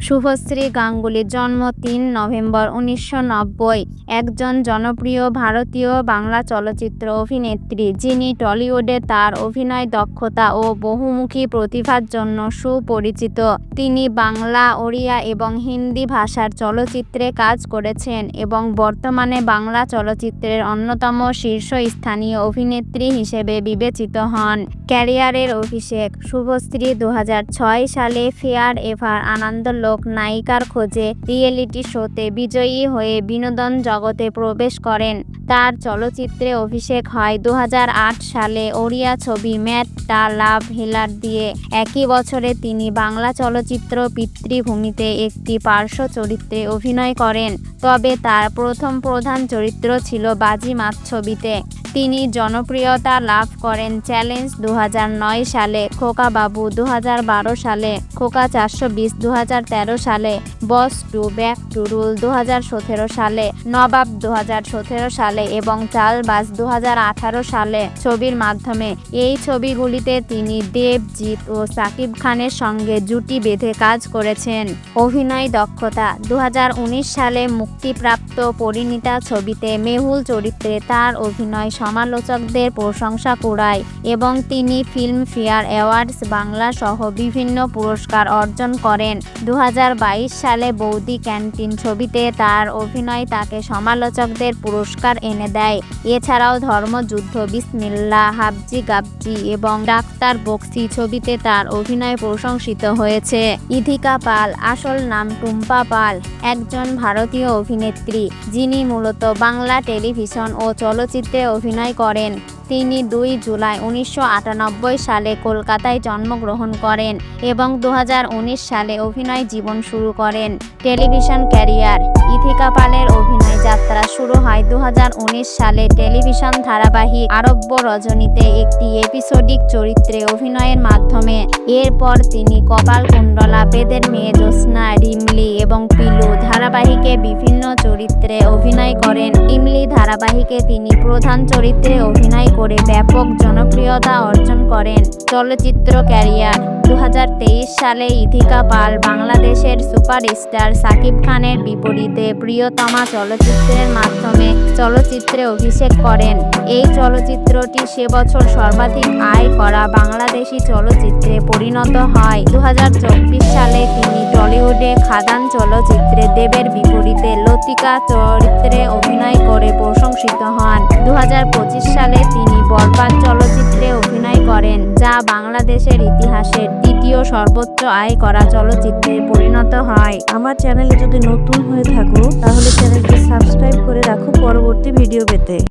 শুভশ্রী গাঙ্গুলীর জন্ম ৩ নভেম্বর ১৯৯০। একজন জনপ্রিয় ভারতীয় বাংলা চলচ্চিত্র অভিনেত্রী, যিনি টলিউডে তার অভিনয় দক্ষতা ও বহুমুখী প্রতিভার জন্য সুপরিচিত। তিনি বাংলা, ওড়িয়া এবং হিন্দি ভাষার চলচ্চিত্রে কাজ করেছেন এবং বর্তমানে বাংলা চলচ্চিত্রের অন্যতম শীর্ষস্থানীয় অভিনেত্রী হিসেবে বিবেচিত হন। ক্যারিয়ারের অভিষেক: শুভশ্রী ২০০৬ সালে ফেয়ার এভার আনন্দলোক নায়িকার খোঁজে রিয়েলিটি শোতে বিজয়ী হয়ে বিনোদন জগতে প্রবেশ করেন। তার চলচ্চিত্রে অভিষেক হয় ২০০৮ সালে ওড়িয়া ছবি ম্যাট লাভ হেলার দিয়ে। একই বছরে তিনি বাংলা চলচ্চিত্র পিতৃভূমিতে একটি পার্শ্ব চরিত্রে অভিনয় করেন, তবে তার প্রথম প্রধান চরিত্র ছিল বাজিমাত ছবিতে। তিনি জনপ্রিয়তা লাভ করেন চ্যালেঞ্জ ২০০৯ সালে, খোকা বাবু ২০১২ সালে, খোকা ৪২০ ২০১৩ সালে, বস 2 ব্যাক টু রুল ২০১৭ সালে, নবাব ২০১৭ সালে এবং চালবাজ ২০১৮ সালে ছবির মাধ্যমে। এই ছবিগুলিতে তিনি দেবজিৎ ও শাকিব খানের সঙ্গে জুটি বেঁধে কাজ করেছেন। অভিনয় দক্ষতা: ২০১৯ সালে মুক্তিপ্রাপ্ত পরিণীতা ছবিতে মেহুল চরিত্রে তার অভিনয় সমালোচকদের প্রশংসা কুড়ায় এবং তিনি ফিল্মফেয়ার অ্যাওয়ার্ডস বাংলা সহ বিভিন্ন পুরস্কার অর্জন করেন। ২০২২ সালে বৌদি ক্যান্টিন ছবিতে তার অভিনয় তাকে সমালোচকদের পুরস্কার এনে দেয়। এছাড়াও ধর্মযুদ্ধ, বিসমিল্লাহ, হাবজি গাবজি এবং ডাক্তার বক্সি ছবিতে তার অভিনয় প্রশংসিত হয়েছে। ইথিকা পাল, আসল নাম টুম্পা পাল, একজন ভারতীয় অভিনেত্রী যিনি মূলত বাংলা টেলিভিশন ও চলচ্চিত্রে অভিনয় করেন। তিনি ২ জুলাই ১৯৯৮ সালে কলকাতায় জন্মগ্রহণ করেন এবং ২০১৯ সালে অভিনয় জীবন শুরু করেন। টেলিভিশন ক্যারিয়ার: ইথিকা পালের অভিনয় যাত্রা শুরু হয় ২০১৯ সালে টেলিভিশন ধারাবাহিক আরব্য রজনীতে একটি এপিসোডিক চরিত্রে অভিনয়ের মাধ্যমে। এরপর তিনি কপালকুণ্ডলা, বেদের মেয়ে জ্যোৎস্না, রিমলি এবং পিলু ধারাবাহিকে বিভিন্ন চরিত্রে অভিনয় করেন। ইমলি ধারাবাহিকে তিনি প্রধান চরিত্রে অভিনয় করে ব্যাপক জনপ্রিয়তা অর্জন করেন। চলচ্চিত্র ক্যারিয়ার: ২০২৩ সালে ইথিকা পাল বাংলাদেশের সুপারস্টার শাকিব খানের বিপরীতে প্রিয়তমা চলচ্চিত্রের মাধ্যমে চলচ্চিত্রে অভিষেক করেন। এই চলচ্চিত্রটি সে বছর সর্বাধিক আয় করা বাংলাদেশি চলচ্চিত্রে পরিণত হয়। ২০২৪ সালে তিনি টলিউডে খাদান চলচ্চিত্রে দেবের বিপরীতে লতিকা চরিত্রে অভিনয় করে প্রশংসিত হন। ২০২৫ সালে তিনি বরবাদ চলচ্চিত্রে অভিনয় করেন, যা বাংলাদেশের ইতিহাসের দ্বিতীয় সর্বোচ্চ আয় করা চলচ্চিত্রে পরিণত হয়। আমার চ্যানেলে যদি নতুন হয়ে থাকো তাহলে চ্যানেলটি সাবস্ক্রাইব করে রাখো পরবর্তী ভিডিও পেতে।